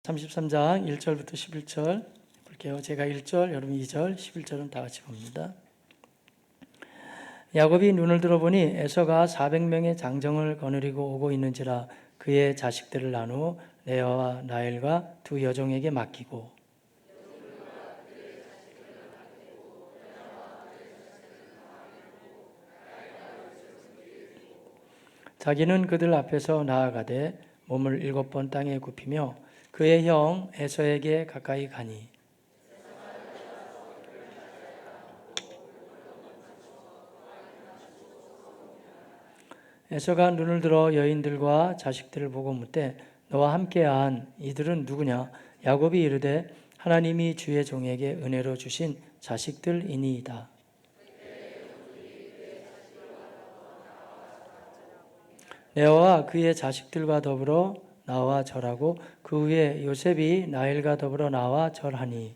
33장 1절부터 11절 볼게요. 제가 1절, 여러분 2절, 11절은 다 같이 봅니다. 야곱이 눈을 들어보니 에서가 400명의 장정을 거느리고 오고 있는지라 그의 자식들을 나누어 레아와 라헬과 두 여종에게 맡기고 자기는 그들 앞에서 나아가되 몸을 7번 땅에 굽히며 그의 형 에서에게 가까이 가니 에서가 눈을 들어 여인들과 자식들을 보고 묻되 너와 함께한 이들은 누구냐? 야곱이 이르되 하나님이 주의 종에게 은혜로 주신 자식들이니이다. 레아와 그의 자식들과 더불어 나와 절하고 그 후에 요셉이 라헬과 더불어 나와 절하니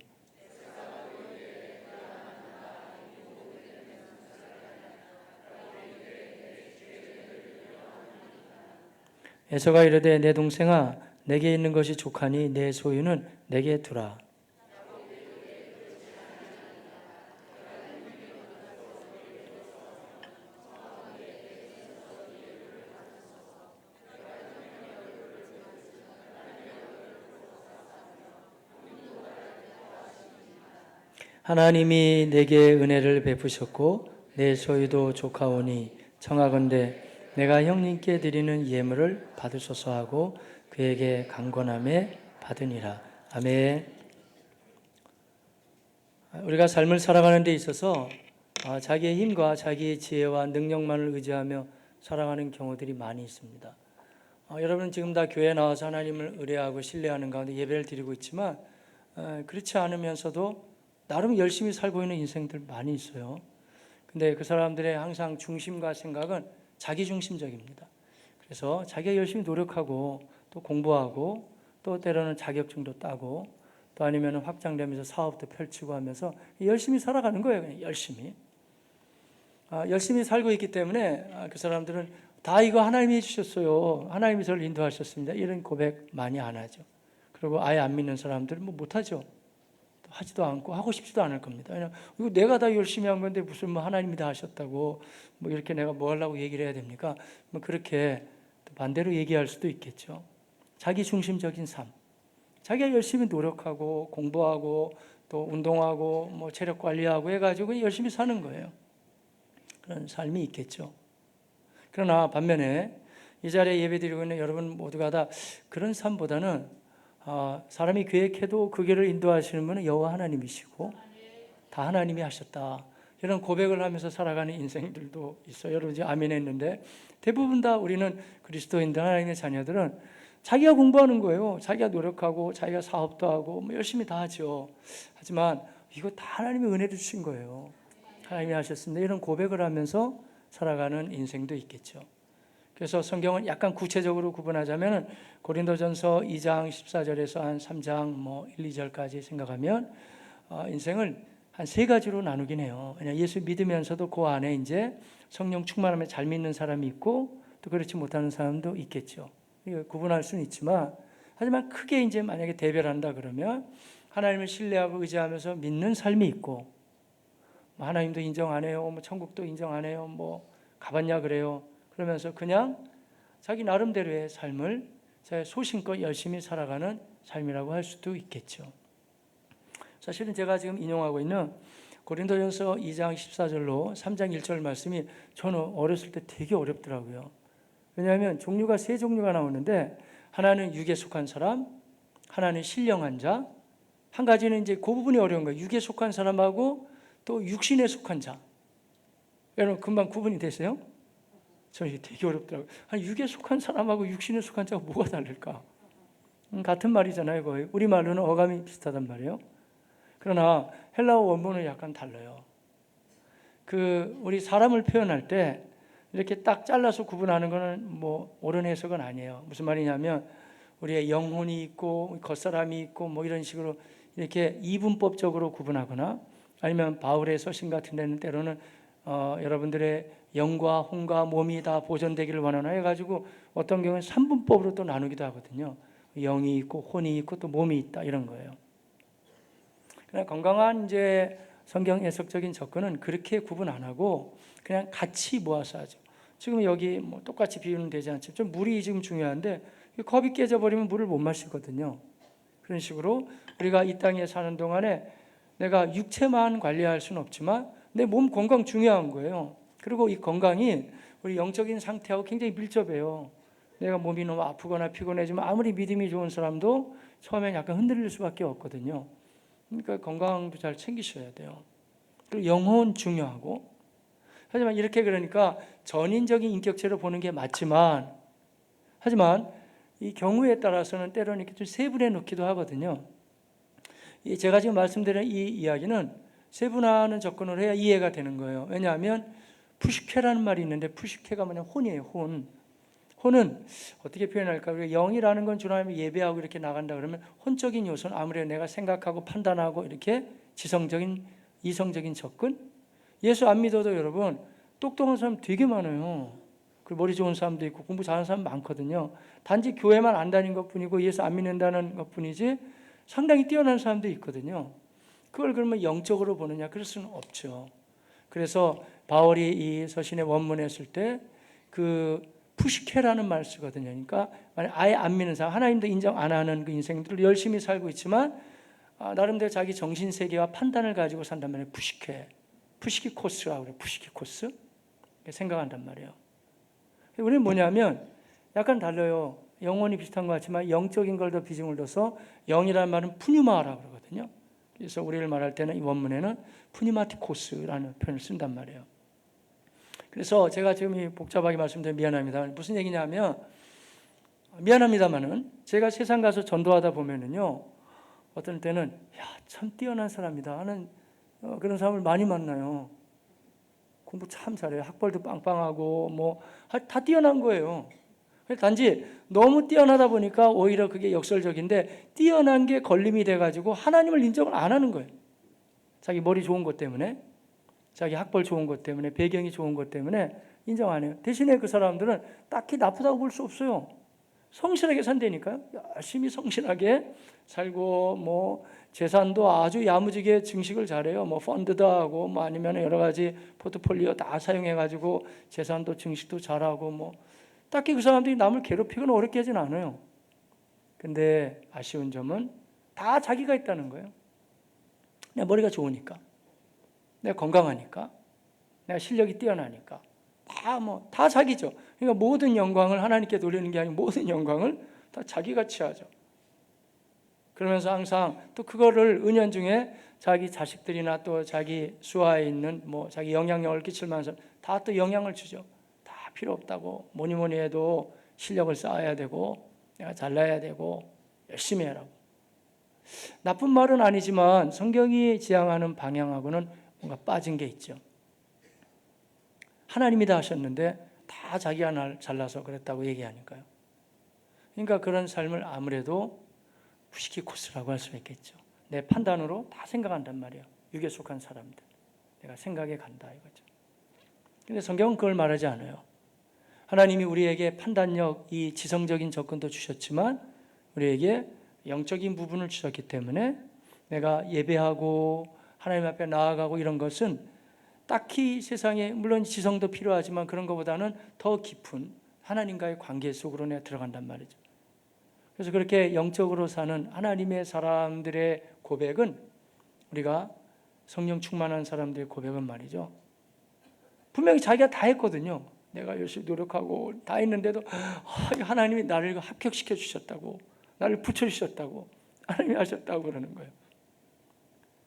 에서가 이르되 내 동생아 내게 있는 것이 족하니 내 소유는 내게 두라. 하나님이 내게 은혜를 베푸셨고 내 소유도 족하오니 청하건대 내가 형님께 드리는 예물을 받으소서 하고 그에게 강권함에 받으니라. 아멘. 우리가 삶을 살아가는 데 있어서 자기의 힘과 자기의 지혜와 능력만을 의지하며 살아가는 경우들이 많이 있습니다. 여러분은 지금 다 교회에 나와서 하나님을 의뢰하고 신뢰하는 가운데 예배를 드리고 있지만 그렇지 않으면서도 나름 열심히 살고 있는 인생들 많이 있어요. 근데 그 사람들의 항상 중심과 생각은 자기중심적입니다. 그래서 자기가 열심히 노력하고 또 공부하고 또 때로는 자격증도 따고 또 아니면 확장되면서 사업도 펼치고 하면서 열심히 살아가는 거예요. 그냥 열심히. 열심히 살고 있기 때문에 그 사람들은 다 이거 하나님이 해주셨어요. 하나님이 저를 인도하셨습니다. 이런 고백 많이 안 하죠. 그리고 아예 안 믿는 사람들은 못하죠. 하지도 않고 하고 싶지도 않을 겁니다. 왜냐하면 이거 내가 다 열심히 한 건데 무슨 하나님이 다 하셨다고 이렇게 내가 뭐 하려고 얘기를 해야 됩니까? 그렇게 반대로 얘기할 수도 있겠죠. 자기 중심적인 삶. 자기가 열심히 노력하고 공부하고 또 운동하고 체력 관리하고 해가지고 열심히 사는 거예요. 그런 삶이 있겠죠. 그러나 반면에 이 자리에 예배드리고 있는 여러분 모두가 다 그런 삶보다는 사람이 계획해도 그 길을 인도하시는 분은 여호와 하나님이시고 다 하나님이 하셨다. 이런 고백을 하면서 살아가는 인생들도 있어요. 여러분 이제 아멘 했는데 대부분 다 우리는 그리스도인들 하나님의 자녀들은 자기가 공부하는 거예요. 자기가 노력하고 자기가 사업도 하고 열심히 다 하죠. 하지만 이거 다 하나님이 은혜를 주신 거예요. 하나님이 하셨습니다. 이런 고백을 하면서 살아가는 인생도 있겠죠. 그래서 성경은 약간 구체적으로 구분하자면 고린도전서 2장 14절에서 한 3장 1, 2절까지 생각하면 인생을 한 세 가지로 나누긴 해요. 그냥 예수 믿으면서도 그 안에 이제 성령 충만함에 잘 믿는 사람이 있고 또 그렇지 못하는 사람도 있겠죠. 이거 구분할 수는 있지만 하지만 크게 이제 만약에 대별한다 그러면 하나님을 신뢰하고 의지하면서 믿는 삶이 있고 하나님도 인정 안 해요. 천국도 인정 안 해요. 가봤냐 그래요. 그러면서 그냥 자기 나름대로의 삶을 소신껏 열심히 살아가는 삶이라고 할 수도 있겠죠. 사실은 제가 지금 인용하고 있는 고린도전서 2장 14절로 3장 1절 말씀이 저는 어렸을 때 되게 어렵더라고요. 왜냐하면 종류가 세 종류가 나오는데 하나는 육에 속한 사람, 하나는 신령한 자, 한 가지는 이제 그 부분이 어려운 거예요. 육에 속한 사람하고 또 육신에 속한 자. 여러분 금방 구분이 되세요? 저는 이게 되게 어렵더라고요. 육에 속한 사람하고 육신에 속한 자가 뭐가 다를까? 같은 말이잖아요. 거의 우리말로는 어감이 비슷하단 말이에요. 그러나 헬라어 원문은 약간 달라요. 우리 사람을 표현할 때 이렇게 딱 잘라서 구분하는 거는 옳은 해석은 아니에요. 무슨 말이냐면 우리의 영혼이 있고 겉사람이 있고 이런 식으로 이렇게 이분법적으로 구분하거나 아니면 바울의 서신 같은 데는 때로는 여러분들의 영과 혼과 몸이 다 보존되기를 원하나 해가지고 어떤 경우는 3분법으로 또 나누기도 하거든요. 영이 있고 혼이 있고 또 몸이 있다 이런 거예요. 그러나 건강한 이제 성경 해석적인 접근은 그렇게 구분 안 하고 그냥 같이 모아서 하죠. 지금 여기 뭐 똑같이 비유는 되지 않죠. 좀 물이 지금 중요한데 컵이 깨져버리면 물을 못 마시거든요. 그런 식으로 우리가 이 땅에 사는 동안에 내가 육체만 관리할 수는 없지만 내 몸 건강 중요한 거예요. 그리고 이 건강이 우리 영적인 상태하고 굉장히 밀접해요. 내가 몸이 너무 아프거나 피곤해지면 아무리 믿음이 좋은 사람도 처음엔 약간 흔들릴 수밖에 없거든요. 그러니까 건강도 잘 챙기셔야 돼요. 그리고 영혼 중요하고. 하지만 이렇게 그러니까 전인적인 인격체로 보는 게 맞지만 하지만 이 경우에 따라서는 때로는 이렇게 좀 세분해 놓기도 하거든요. 제가 지금 말씀드린 이 이야기는 세분화하는 접근을 해야 이해가 되는 거예요. 왜냐하면 푸시케라는 말이 있는데 푸시케가 뭐냐 혼이에요. 혼은 어떻게 표현할까? 우리가 영이라는 건 주로 하면 예배하고 이렇게 나간다 그러면 혼적인 요소는 아무래도 내가 생각하고 판단하고 이렇게 지성적인 이성적인 접근. 예수 안 믿어도 여러분 똑똑한 사람 되게 많아요. 그리고 머리 좋은 사람도 있고 공부 잘하는 사람 많거든요. 단지 교회만 안 다닌 것뿐이고 예수 안 믿는다는 것뿐이지 상당히 뛰어난 사람도 있거든요. 그걸 그러면 영적으로 보느냐? 그럴 수는 없죠. 그래서 바울이 이 서신의 원문에 했을 때 그 푸시케라는 말을 쓰거든요. 그러니까 아예 안 믿는 사람, 하나님도 인정 안 하는 그 인생들을 열심히 살고 있지만 나름대로 자기 정신 세계와 판단을 가지고 산단 말이에요. 푸시키 코스라고 그래요. 푸시키 코스 생각한단 말이에요. 우리는 뭐냐면 약간 달라요. 영혼이 비슷한 것 같지만 영적인 걸 더 비중을 둬서 영이라는 말은 푸뉴마라고 그러거든요. 그래서 우리를 말할 때는 이 원문에는 푸니마티코스라는 표현을 쓴단 말이에요. 그래서 제가 지금 이 복잡하게 말씀드려 미안합니다. 무슨 얘기냐면 미안합니다만은 제가 세상 가서 전도하다 보면은요 어떤 때는 참 뛰어난 사람이다 하는 그런 사람을 많이 만나요. 공부 참 잘해요. 학벌도 빵빵하고 뭐 다 뛰어난 거예요. 단지 너무 뛰어나다 보니까 오히려 그게 역설적인데 뛰어난 게 걸림이 돼가지고 하나님을 인정을 안 하는 거예요. 자기 머리 좋은 것 때문에, 자기 학벌 좋은 것 때문에, 배경이 좋은 것 때문에 인정 안 해요. 대신에 그 사람들은 딱히 나쁘다고 볼 수 없어요. 성실하게 산다니까요. 열심히 성실하게 살고 뭐 재산도 아주 야무지게 증식을 잘해요. 뭐 펀드도 하고 뭐 아니면 여러 가지 포트폴리오 다 사용해 가지고 재산도 증식도 잘하고 뭐 딱히 그 사람들이 남을 괴롭히거나 어렵게 하진 않아요. 근데 아쉬운 점은 다 자기가 있다는 거예요. 내 머리가 좋으니까, 내가 건강하니까, 내가 실력이 뛰어나니까 다 자기죠. 그러니까 모든 영광을 하나님께 돌리는 게 아니고 모든 영광을 다 자기가 취하죠. 그러면서 항상 또 그거를 은연중에 자기 자식들이나 또 자기 수하에 있는 뭐 자기 영향력을 끼칠 만한 사람 다 또 영향을 주죠. 다 필요 없다고 뭐니 해도 실력을 쌓아야 되고 내가 잘나야 되고 열심히 해라고. 나쁜 말은 아니지만 성경이 지향하는 방향하고는 뭔가 빠진 게 있죠. 하나님이 다 하셨는데 다 자기가 날 잘나서 그랬다고 얘기하니까요. 그러니까 그런 삶을 아무래도 푸시키 코스라고 할 수 있겠죠. 내 판단으로 다 생각한단 말이에요. 육에 속한 사람들. 내가 생각에 간다 이거죠. 근데 성경은 그걸 말하지 않아요. 하나님이 우리에게 판단력, 이 지성적인 접근도 주셨지만 우리에게 영적인 부분을 주셨기 때문에 내가 예배하고 하나님 앞에 나아가고 이런 것은 딱히 세상에 물론 지성도 필요하지만 그런 것보다는 더 깊은 하나님과의 관계 속으로 내가 들어간단 말이죠. 그래서 그렇게 영적으로 사는 하나님의 사람들의 고백은 우리가 성령 충만한 사람들의 고백은 말이죠. 분명히 자기가 다 했거든요. 내가 열심히 노력하고 다 했는데도 하나님이 나를 합격시켜 주셨다고, 나를 붙여주셨다고, 하나님이 하셨다고 그러는 거예요.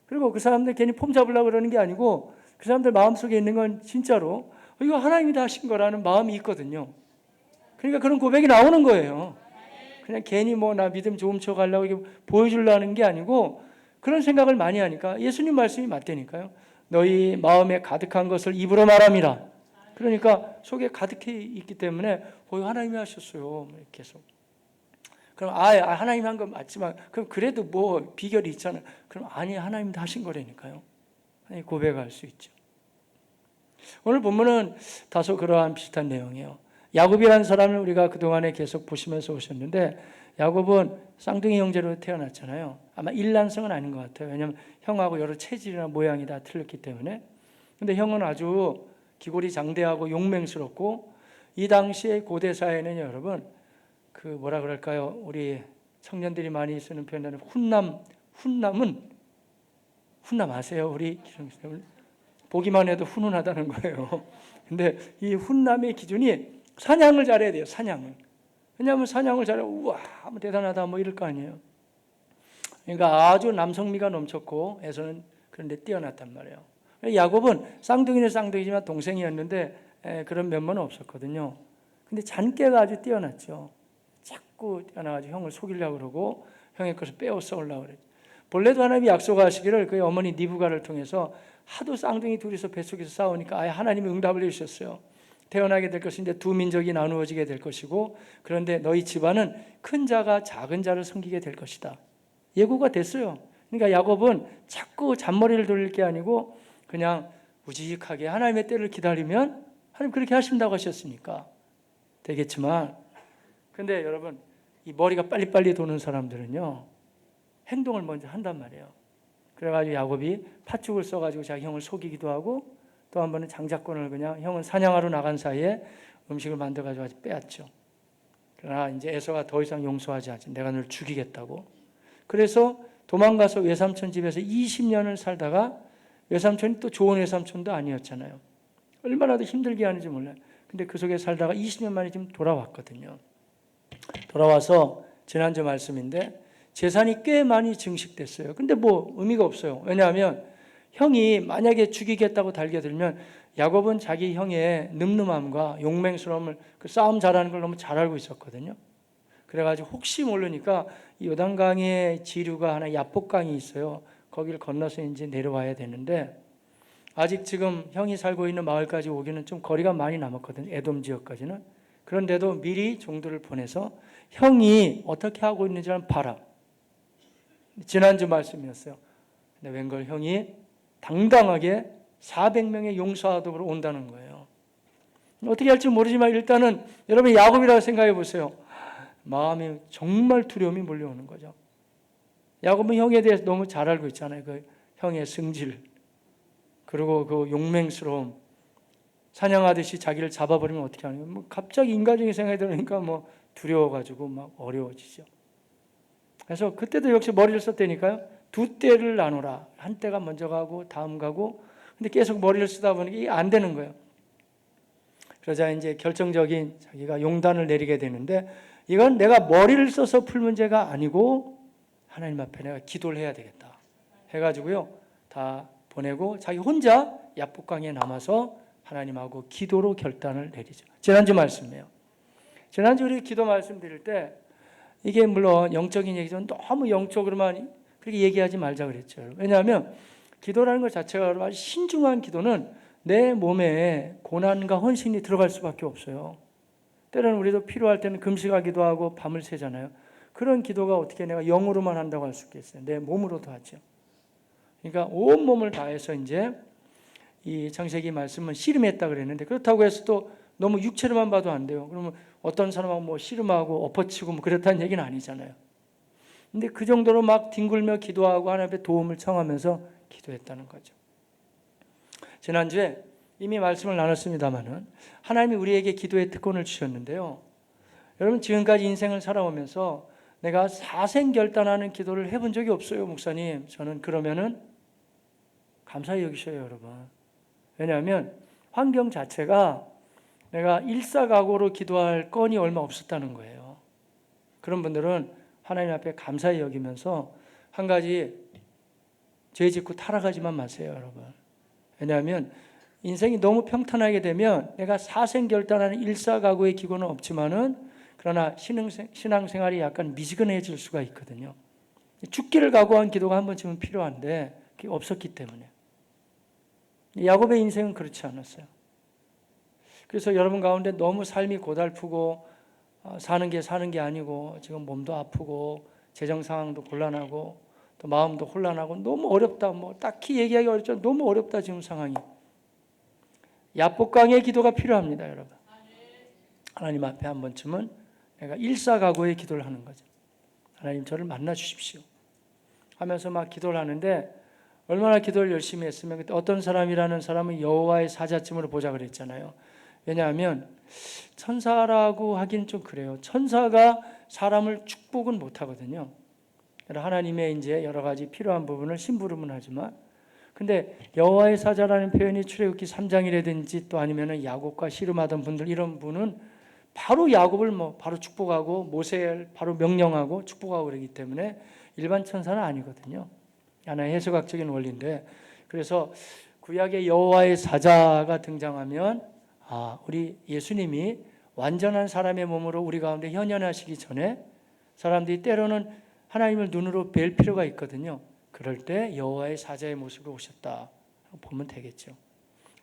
그리고 그 사람들 괜히 폼 잡으려고 그러는 게 아니고 그 사람들 마음속에 있는 건 진짜로 이거 하나님이 다 하신 거라는 마음이 있거든요. 그러니까 그런 고백이 나오는 거예요. 그냥 괜히 뭐 나 믿음 좀 훔쳐가려고 이렇게 보여주려는 게 아니고 그런 생각을 많이 하니까 예수님 말씀이 맞다니까요. 너희 마음에 가득한 것을 입으로 말함이라. 그러니까 속에 가득해 있기 때문에 하나님이 하셨어요. 이렇게 해서. 그럼 하나님이 한 건 맞지만 그럼 그래도 뭐 비결이 있잖아요. 그럼 아니 하나님이 다 하신 거라니까요. 고백할 수 있죠. 오늘 본문은 다소 그러한 비슷한 내용이에요. 야곱이라는 사람을 우리가 그동안에 계속 보시면서 오셨는데 야곱은 쌍둥이 형제로 태어났잖아요. 아마 일란성은 아닌 것 같아요. 왜냐하면 형하고 여러 체질이나 모양이 다 틀렸기 때문에. 근데 형은 아주 기골이 장대하고 용맹스럽고, 이 당시에 고대 사회는 여러분 그 뭐라 그럴까요? 우리 청년들이 많이 쓰는 표현은 훈남 아세요? 우리 보기만 해도 훈훈하다는 거예요. 근데 이 훈남의 기준이 사냥을 잘해야 돼요. 사냥을. 왜냐하면 사냥을 잘해, 우와, 뭐 대단하다, 뭐 이럴 거 아니에요. 그러니까 아주 남성미가 넘쳤고 에서는 그런데 뛰어났단 말이에요. 야곱은 쌍둥이는 쌍둥이지만 동생이었는데 그런 면모는 없었거든요. 근데 잔꾀가 아주 뛰어났죠. 자꾸 뛰어나가지고 형을 속이려고 그러고 형의 것을 빼어 써오려고 그랬죠. 본래도 하나님이 약속하시기를 그의 어머니 니브가를 통해서 하도 쌍둥이 둘이서 뱃속에서 싸우니까 아예 하나님이 응답을 해주셨어요. 태어나게 될 것인데 두 민족이 나누어지게 될 것이고, 그런데 너희 집안은 큰 자가 작은 자를 섬기게 될 것이다. 예고가 됐어요. 그러니까 야곱은 자꾸 잔머리를 돌릴 게 아니고 그냥 우직하게 하나님의 때를 기다리면 하나님 그렇게 하신다고 하셨으니까 되겠지만, 근데 여러분 이 머리가 빨리빨리 도는 사람들은요 행동을 먼저 한단 말이에요. 그래가지고 야곱이 팥죽을 써가지고 자기 형을 속이기도 하고, 또 한 번은 장자권을 그냥 형은 사냥하러 나간 사이에 음식을 만들어가지고 아주 빼앗죠. 그러나 이제 에서가 더 이상 용서하지 않지. 내가 널 죽이겠다고. 그래서 도망가서 외삼촌 집에서 20년을 살다가, 외삼촌이 또 좋은 외삼촌도 아니었잖아요. 얼마나 더 힘들게 하는지 몰라요. 근데 그 속에 살다가 20년 만에 지금 돌아왔거든요. 돌아와서 지난주 말씀인데 재산이 꽤 많이 증식됐어요. 근데 뭐 의미가 없어요. 왜냐하면 형이 만약에 죽이겠다고 달겨들면 야곱은 자기 형의 늠름함과 용맹스러움을, 그 싸움 잘하는 걸 너무 잘 알고 있었거든요. 그래가지고 혹시 모르니까 요단강의 지류가 하나 야복강이 있어요. 거기를 건너서 이제 내려와야 되는데 아직 지금 형이 살고 있는 마을까지 오기는 좀 거리가 많이 남았거든요. 에돔 지역까지는. 그런데도 미리 종들을 보내서 형이 어떻게 하고 있는지를 봐라. 지난주 말씀이었어요. 근데 웬걸 형이 당당하게 400명의 용사도로 온다는 거예요. 어떻게 할지 모르지만 일단은 여러분 야곱이라고 생각해 보세요. 마음에 정말 두려움이 몰려오는 거죠. 야곱은 형에 대해서 너무 잘 알고 있잖아요. 그 형의 승질, 그리고 그 용맹스러움, 사냥하듯이 자기를 잡아버리면 어떻게 하는 거예요? 뭐 갑자기 인간적인 생각이 들으니까 뭐 두려워가지고 막 어려워지죠. 그래서 그때도 역시 머리를 썼다니까요. 두 때를 나누라. 한 때가 먼저 가고 다음 가고. 근데 계속 머리를 쓰다 보니까 이게 안 되는 거예요. 그러자 이제 결정적인 자기가 용단을 내리게 되는데, 이건 내가 머리를 써서 풀 문제가 아니고 하나님 앞에 내가 기도를 해야 되겠다 해가지고요 다 보내고 자기 혼자 야복강에 남아서 하나님하고 기도로 결단을 내리죠. 지난주 말씀이에요. 지난주 우리 기도 말씀 드릴 때 이게 물론 영적인 얘기지만 너무 영적으로만 그렇게 얘기하지 말자 그랬죠. 왜냐하면 기도라는 것 자체가 아주 신중한 기도는 내 몸에 고난과 헌신이 들어갈 수밖에 없어요. 때로는 우리도 필요할 때는 금식하기도 하고 밤을 새잖아요. 그런 기도가 어떻게 내가 영으로만 한다고 할 수 있겠어요? 내 몸으로도 하죠. 그러니까 온 몸을 다해서 이제 이 창세기 말씀은 씨름했다 그랬는데, 그렇다고 해서 또 너무 육체로만 봐도 안 돼요. 그러면 어떤 사람하고 뭐 씨름하고 엎어치고 뭐 그렇다는 얘기는 아니잖아요. 근데 그 정도로 막 뒹굴며 기도하고 하나님의 도움을 청하면서 기도했다는 거죠. 지난주에 이미 말씀을 나눴습니다마는 하나님이 우리에게 기도의 특권을 주셨는데요. 여러분 지금까지 인생을 살아오면서 내가 사생결단하는 기도를 해본 적이 없어요, 목사님. 저는 그러면은 감사히 여기셔요, 여러분. 왜냐하면 환경 자체가 내가 일사각오로 기도할 건이 얼마 없었다는 거예요. 그런 분들은 하나님 앞에 감사히 여기면서 한 가지 죄 짓고 타락하지만 마세요, 여러분. 왜냐하면 인생이 너무 평탄하게 되면 내가 사생결단하는 일사각오의 기고는 없지만은 그러나 신앙생활이 약간 미지근해질 수가 있거든요. 죽기를 각오한 기도가 한 번쯤은 필요한데 그게 없었기 때문에. 야곱의 인생은 그렇지 않았어요. 그래서 여러분 가운데 너무 삶이 고달프고 사는 게 아니고 지금 몸도 아프고 재정 상황도 곤란하고 또 마음도 혼란하고 너무 어렵다. 뭐 딱히 얘기하기 어렵죠. 너무 어렵다 지금 상황이. 야복강의 기도가 필요합니다, 여러분. 하나님 앞에 한 번쯤은 내가 일사각오의 기도를 하는 거죠. 하나님 저를 만나 주십시오 하면서 막 기도를 하는데, 얼마나 기도를 열심히 했으면 그때 어떤 사람이라는 사람은 여호와의 사자쯤으로 보자 그랬잖아요. 왜냐하면 천사라고 하기는 좀 그래요. 천사가 사람을 축복은 못하거든요. 하나님의 이제 여러 가지 필요한 부분을 심부름은 하지만, 근데 여호와의 사자라는 표현이 출애굽기 3장이라든지 또 아니면은 야곱과 씨름하던 분들, 이런 분은 바로 야곱을 바로 축복하고 모세를 바로 명령하고 축복하고 그러기 때문에 일반 천사는 아니거든요. 하나의 해석학적인 원리인데, 그래서 구약의 여호와의 사자가 등장하면 우리 예수님이 완전한 사람의 몸으로 우리 가운데 현현하시기 전에 사람들이 때로는 하나님을 눈으로 뵐 필요가 있거든요. 그럴 때 여호와의 사자의 모습으로 오셨다 보면 되겠죠.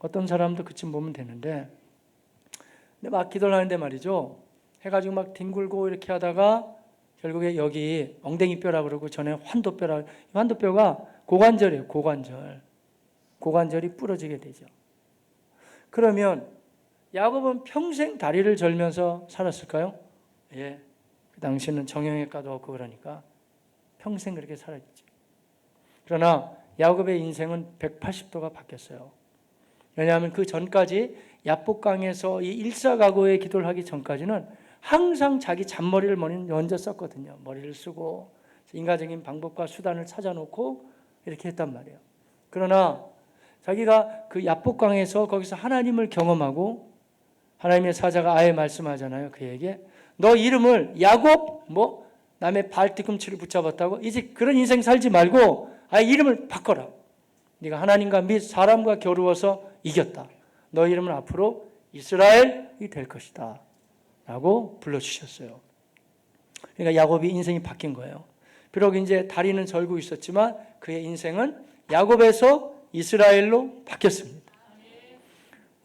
어떤 사람도 그쯤 보면 되는데, 근데 막 기도를 하는데 말이죠, 해가지고 막 뒹굴고 이렇게 하다가 결국에 여기 엉덩이뼈라 그러고 전에 환도뼈라, 환도뼈가 고관절이에요. 고관절이 부러지게 되죠. 그러면 야곱은 평생 다리를 절면서 살았을까요? 예. 그 당시는 정형외과도 없고 그러니까 평생 그렇게 살았죠. 그러나 야곱의 인생은 180도가 바뀌었어요. 왜냐하면 그 전까지 야복강에서 이 일사가고의 기도를 하기 전까지는 항상 자기 잔머리를 먼저 썼거든요. 머리를 쓰고 인간적인 방법과 수단을 찾아놓고 이렇게 했단 말이에요. 그러나 자기가 그 야복강에서 거기서 하나님을 경험하고, 하나님의 사자가 아예 말씀하잖아요. 그에게 너 이름을 야곱 남의 발 뒤꿈치를 붙잡았다고, 이제 그런 인생 살지 말고 아예 이름을 바꿔라. 네가 하나님과 및 사람과 겨루어서 이겼다. 너 이름은 앞으로 이스라엘이 될 것이다 라고 불러주셨어요. 그러니까 야곱이 인생이 바뀐 거예요. 비록 이제 다리는 절고 있었지만 그의 인생은 야곱에서 이스라엘로 바뀌었습니다.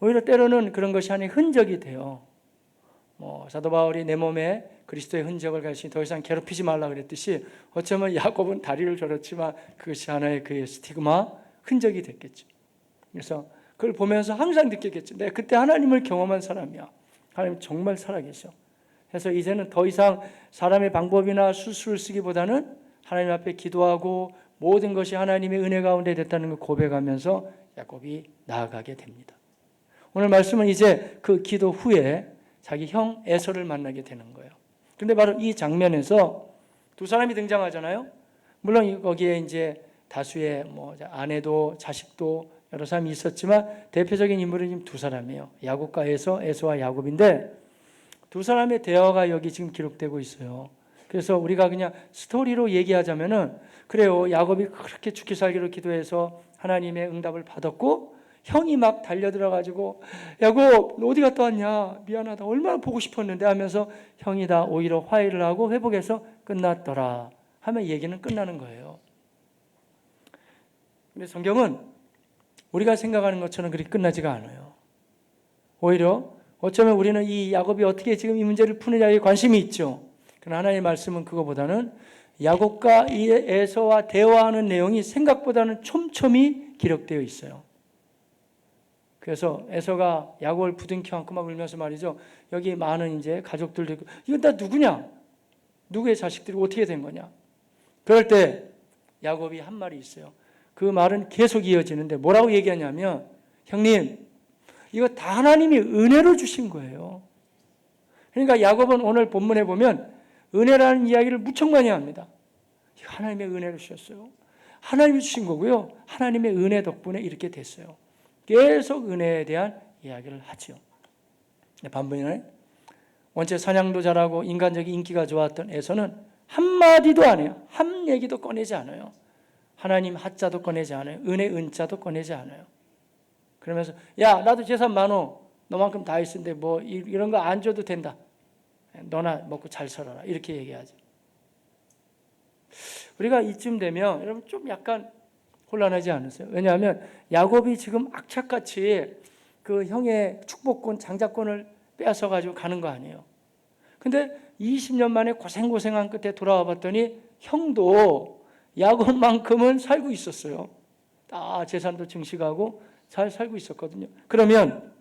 오히려 때로는 그런 것이 하나의 흔적이 돼요. 사도 바울이 내 몸에 그리스도의 흔적을 가시니 더 이상 괴롭히지 말라 그랬듯이, 어쩌면 야곱은 다리를 절었지만 그것이 하나의 그의 스티그마, 흔적이 됐겠죠. 그래서 그걸 보면서 항상 느꼈겠죠. 내가 그때 하나님을 경험한 사람이야. 하나님 정말 살아계셔. 그래서 이제는 더 이상 사람의 방법이나 수술을 쓰기보다는 하나님 앞에 기도하고 모든 것이 하나님의 은혜 가운데 됐다는 걸 고백하면서 야곱이 나아가게 됩니다. 오늘 말씀은 이제 그 기도 후에 자기 형 에서를 만나게 되는 거예요. 그런데 바로 이 장면에서 두 사람이 등장하잖아요. 물론 거기에 이제 다수의 아내도 자식도 여러 사람이 있었지만 대표적인 인물은 지금 두 사람이에요. 야곱과 에서와 야곱인데, 두 사람의 대화가 여기 지금 기록되고 있어요. 그래서 우리가 그냥 스토리로 얘기하자면은, 그래요, 야곱이 그렇게 죽기 살기로 기도해서 하나님의 응답을 받았고, 형이 막 달려들어가지고 야곱 너 어디 갔다 왔냐, 미안하다, 얼마나 보고 싶었는데 하면서 형이 다 오히려 화해를 하고 회복해서 끝났더라 하면 얘기는 끝나는 거예요. 근데 성경은 우리가 생각하는 것처럼 그렇게 끝나지가 않아요. 오히려 어쩌면 우리는 이 야곱이 어떻게 지금 이 문제를 푸느냐에 관심이 있죠. 그러나 하나님의 말씀은 그거보다는 야곱과 이 에서와 대화하는 내용이 생각보다는 촘촘히 기록되어 있어요. 그래서 에서가 야곱을 부둥켜 안고 막 울면서 말이죠, 여기 많은 이제 가족들도 있고, 이건 다 누구냐? 누구의 자식들이 어떻게 된 거냐? 그럴 때 야곱이 한 말이 있어요. 그 말은 계속 이어지는데 뭐라고 얘기하냐면, 형님, 이거 다 하나님이 은혜로 주신 거예요. 그러니까 야곱은 오늘 본문에 보면 은혜라는 이야기를 무척 많이 합니다. 하나님의 은혜로 주셨어요. 하나님이 주신 거고요. 하나님의 은혜 덕분에 이렇게 됐어요. 계속 은혜에 대한 이야기를 하죠. 반면에 원체 사냥도 잘하고 인간적인 인기가 좋았던 에서는 한마디도 안 해요. 한 얘기도 꺼내지 않아요. 하나님 하자도 꺼내지 않아요. 은혜 은자도 꺼내지 않아요. 그러면서 야, 나도 재산 많어. 너만큼 다 있는데 뭐 이런 거 안 줘도 된다. 너나 먹고 잘 살아라. 이렇게 얘기하죠. 우리가 이쯤 되면 여러분 좀 약간 혼란하지 않으세요? 왜냐하면 야곱이 지금 악착같이 그 형의 축복권, 장자권을 빼앗아 가지고 가는 거 아니에요. 근데 20년 만에 고생한 끝에 돌아와 봤더니 형도 야곱만큼은 살고 있었어요. 다 재산도 증식하고 잘 살고 있었거든요. 그러면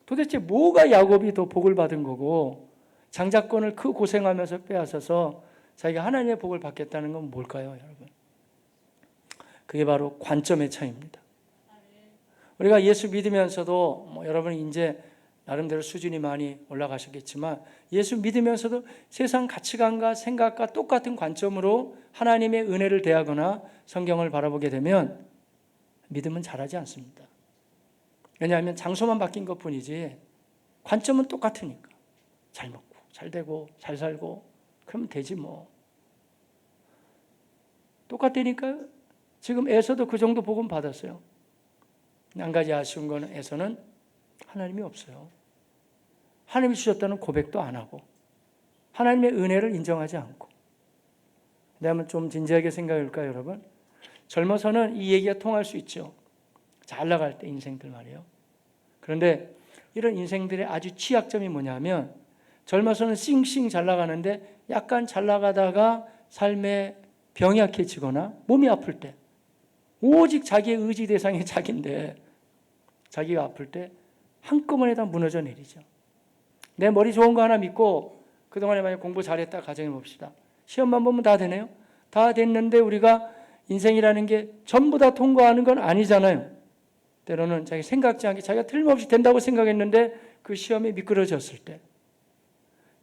도대체 뭐가 야곱이 더 복을 받은 거고 장자권을 그 고생하면서 빼앗아서 자기가 하나님의 복을 받겠다는 건 뭘까요, 여러분? 그게 바로 관점의 차이입니다. 우리가 예수 믿으면서도 여러분 이제 나름대로 수준이 많이 올라가셨겠지만 예수 믿으면서도 세상 가치관과 생각과 똑같은 관점으로 하나님의 은혜를 대하거나 성경을 바라보게 되면 믿음은 자라지 않습니다. 왜냐하면 장소만 바뀐 것뿐이지 관점은 똑같으니까. 잘 먹고 잘 되고 잘 살고 그러면 되지 뭐. 똑같다니까요. 지금 에서도 그 정도 복음 받았어요. 한 가지 아쉬운 건 에서는 하나님이 없어요. 하나님이 주셨다는 고백도 안 하고 하나님의 은혜를 인정하지 않고. 근데 한번 좀 진지하게 생각해 볼까요, 여러분? 젊어서는 이 얘기가 통할 수 있죠. 잘 나갈 때 인생들 말이에요. 그런데 이런 인생들의 아주 취약점이 뭐냐면 젊어서는 싱싱 잘 나가는데 약간 잘 나가다가 삶에 병약해지거나 몸이 아플 때 오직 자기의 의지 대상이 자기인데 자기가 아플 때 한꺼번에 다 무너져 내리죠. 내 머리 좋은 거 하나 믿고 그동안에 만약 공부 잘했다 가정해 봅시다. 시험만 보면 다 되네요. 다 됐는데 우리가 인생이라는 게 전부 다 통과하는 건 아니잖아요. 때로는 자기 생각지 않게 자기가 틀림없이 된다고 생각했는데 그 시험이 미끄러졌을 때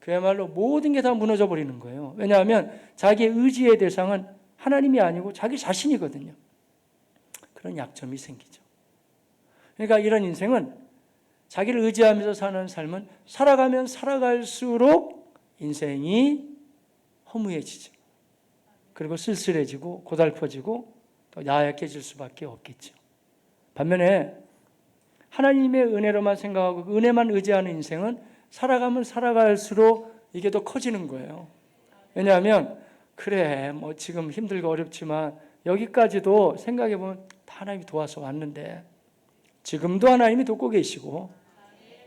그야말로 모든 게 다 무너져 버리는 거예요. 왜냐하면 자기의 의지의 대상은 하나님이 아니고 자기 자신이거든요. 그런 약점이 생기죠. 그러니까 이런 인생은 자기를 의지하면서 사는 삶은 살아가면 살아갈수록 인생이 허무해지죠. 그리고 쓸쓸해지고 고달퍼지고 또 나약해질 수밖에 없겠죠. 반면에 하나님의 은혜로만 생각하고 그 은혜만 의지하는 인생은 살아가면 살아갈수록 이게 더 커지는 거예요. 왜냐하면 그래 뭐 지금 힘들고 어렵지만 여기까지도 생각해 보면 다 하나님이 도와서 왔는데 지금도 하나님이 돕고 계시고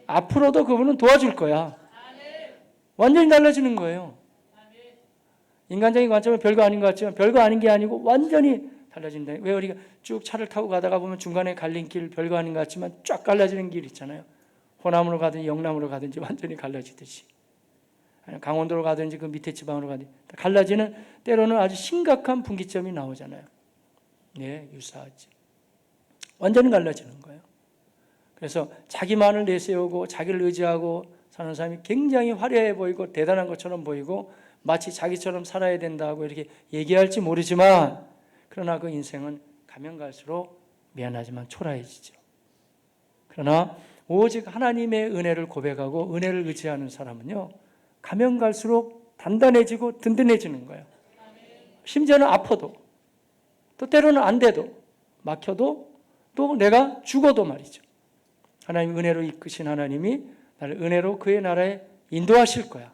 앞으로도 그분은 도와줄 거야. 완전히 달라지는 거예요. 인간적인 관점은 별거 아닌 것 같지만 별거 아닌 게 아니고 완전히 달라진다. 왜 우리가 쭉 차를 타고 가다가 보면 중간에 갈림길 별거 아닌 것 같지만 쫙 갈라지는 길 있잖아요. 호남으로 가든지 영남으로 가든지 완전히 갈라지듯이. 강원도로 가든지 그 밑에 지방으로 가든지 갈라지는 때로는 아주 심각한 분기점이 나오잖아요. 네, 유사하지. 완전히 갈라지는 거예요. 그래서 자기만을 내세우고 자기를 의지하고 사는 사람이 굉장히 화려해 보이고 대단한 것처럼 보이고 마치 자기처럼 살아야 된다고 이렇게 얘기할지 모르지만 그러나 그 인생은 가면 갈수록 미안하지만 초라해지죠. 그러나 오직 하나님의 은혜를 고백하고 은혜를 의지하는 사람은요 가면 갈수록 단단해지고 든든해지는 거예요. 심지어는 아파도 또 때로는 안 돼도 막혀도 또 내가 죽어도 말이죠. 하나님 은혜로 이끄신 하나님이 나를 은혜로 그의 나라에 인도하실 거야.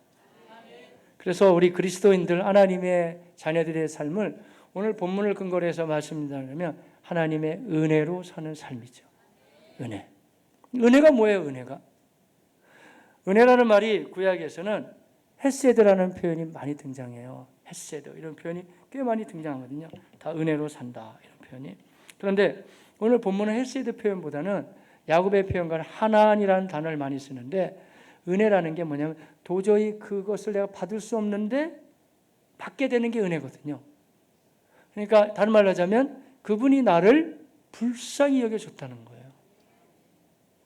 그래서 우리 그리스도인들 하나님의 자녀들의 삶을 오늘 본문을 근거로 해서 말씀드리면 하나님의 은혜로 사는 삶이죠. 은혜. 은혜가 뭐예요? 은혜가? 은혜라는 말이 구약에서는 헤세드라는 표현이 많이 등장해요. 헤세드 이런 표현이 꽤 많이 등장하거든요. 다 은혜로 산다 이런 표현이. 그런데 오늘 본문은 헤세드 표현보다는 야곱의 표현과는 하나니라는 단어를 많이 쓰는데 은혜라는 게 뭐냐면 도저히 그것을 내가 받을 수 없는데 받게 되는 게 은혜거든요. 그러니까 다른 말로 하자면 그분이 나를 불쌍히 여겨줬다는 거예요.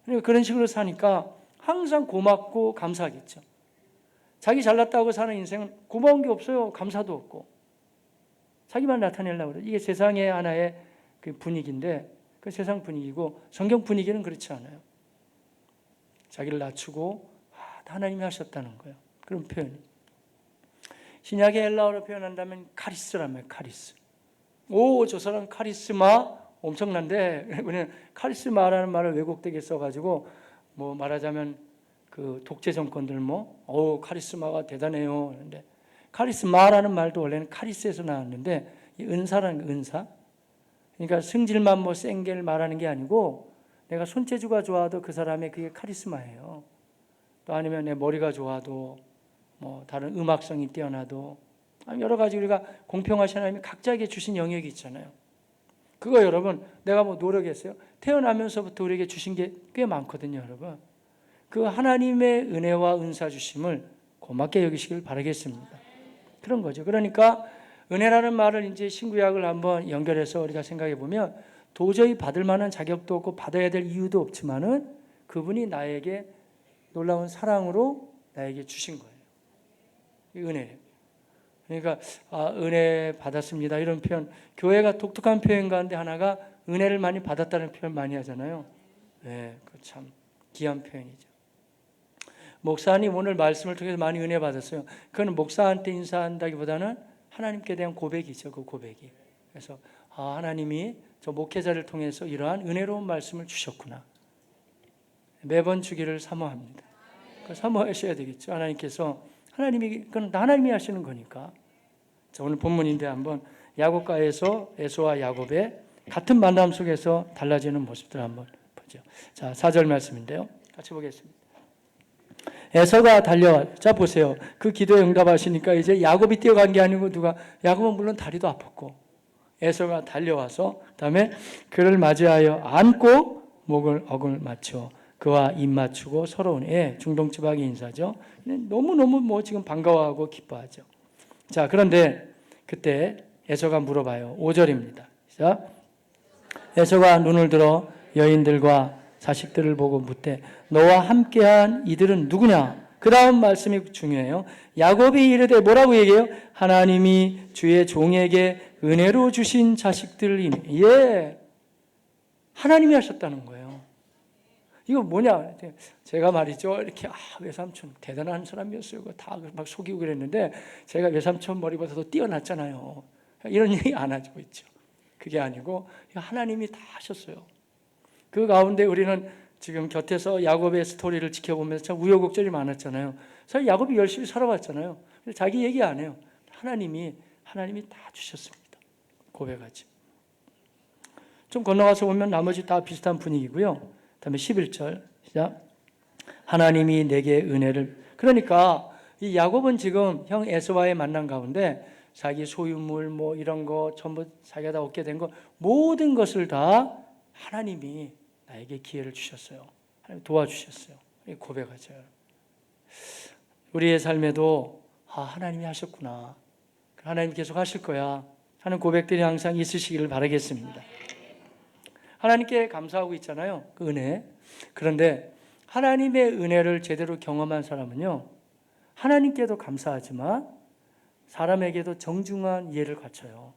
그러니까 그런 식으로 사니까 항상 고맙고 감사하겠죠. 자기 잘났다고 사는 인생은 고마운 게 없어요. 감사도 없고. 자기만 나타내려고 그래요. 이게 세상의 하나의 그 분위기인데 그 세상 분위기고 성경 분위기는 그렇지 않아요. 자기를 낮추고 하나님이 하셨다는 거예요. 그런 표현이. 신약의 헬라어로 표현한다면 카리스라며 카리스. 오, 저 사람 카리스마 엄청난데 우리는 카리스마라는 말을 왜곡되게 써가지고 뭐 말하자면 그 독재 정권들 카리스마가 대단해요. 그런데 카리스마라는 말도 원래는 카리스에서 나왔는데 이 은사라는 은사. 그러니까 승질만 센 게 말하는 게 아니고 내가 손재주가 좋아도 그 사람의 그게 카리스마예요. 또 아니면 내 머리가 좋아도 다른 음악성이 뛰어나도 여러 가지 우리가 공평하신 하나님이 각자에게 주신 영역이 있잖아요. 그거 여러분 내가 노력했어요. 태어나면서부터 우리에게 주신 게 꽤 많거든요, 여러분. 그 하나님의 은혜와 은사 주심을 고맙게 여기시길 바라겠습니다. 그런 거죠. 그러니까 은혜라는 말을 이제 신구약을 한번 연결해서 우리가 생각해 보면 도저히 받을 만한 자격도 없고 받아야 될 이유도 없지만은 그분이 나에게 놀라운 사랑으로 나에게 주신 거예요. 이 은혜. 그러니까 은혜 받았습니다 이런 표현, 교회가 독특한 표현 가운데 하나가 은혜를 많이 받았다는 표현 많이 하잖아요. 네, 그 참 귀한 표현이죠. 목사님 오늘 말씀을 통해서 많이 은혜 받았어요. 그건 목사한테 인사한다기보다는 하나님께 대한 고백이죠. 그 고백이. 그래서 하나님이 저 목회자를 통해서 이러한 은혜로운 말씀을 주셨구나. 매번 주기를 사모합니다. 사모하셔야 되겠죠. 하나님께서 그건 하나님이 하시는 거니까. 자, 오늘 본문인데 한번 야곱가에서 에서와 야곱의 같은 만남 속에서 달라지는 모습들 한번 보죠. 자, 4절 말씀인데요. 같이 보겠습니다. 에서가 달려와. 자, 보세요. 그 기도에 응답하시니까 이제 야곱이 뛰어간 게 아니고 야곱은 물론 다리도 아팠고 에서가 달려와서 그다음에 그를 맞이하여 안고 목을 억을 맞춰 그와 입 맞추고 서러운 중동지방의 인사죠. 너무너무 지금 반가워하고 기뻐하죠. 자, 그런데 그때 에서가 물어봐요. 5절입니다. 자, 에서가 눈을 들어 여인들과 자식들을 보고 묻되 너와 함께한 이들은 누구냐? 그 다음 말씀이 중요해요. 야곱이 이르되 뭐라고 얘기해요? 하나님이 주의 종에게 은혜로 주신 자식들이니. 하나님이 하셨다는 거예요. 이거 뭐냐? 제가 말이죠. 이렇게 외삼촌 대단한 사람이었어요. 다 막 속이고 그랬는데 제가 외삼촌 머리보다 더 뛰어났잖아요. 이런 얘기 안 하고 있죠. 그게 아니고 하나님이 다 하셨어요. 그 가운데 우리는 지금 곁에서 야곱의 스토리를 지켜보면서 참 우여곡절이 많았잖아요. 사실 야곱이 열심히 살아왔잖아요. 자기 얘기 안 해요. 하나님이 다 주셨습니다. 고백하지. 좀 건너가서 보면 나머지 다 비슷한 분위기고요. 다음에 11절 시작. 하나님이 내게 은혜를. 그러니까 이 야곱은 지금 형 에서와의 만남 가운데 자기 소유물 이런 거 전부 자기가 다 얻게 된 거 모든 것을 다 하나님이 나에게 기회를 주셨어요. 하나님 도와주셨어요. 고백하죠. 우리의 삶에도 하나님이 하셨구나. 하나님 계속 하실 거야 하는 고백들이 항상 있으시기를 바라겠습니다. 하나님께 감사하고 있잖아요. 그 은혜. 그런데 하나님의 은혜를 제대로 경험한 사람은요, 하나님께도 감사하지만 사람에게도 정중한 이해를 갖춰요.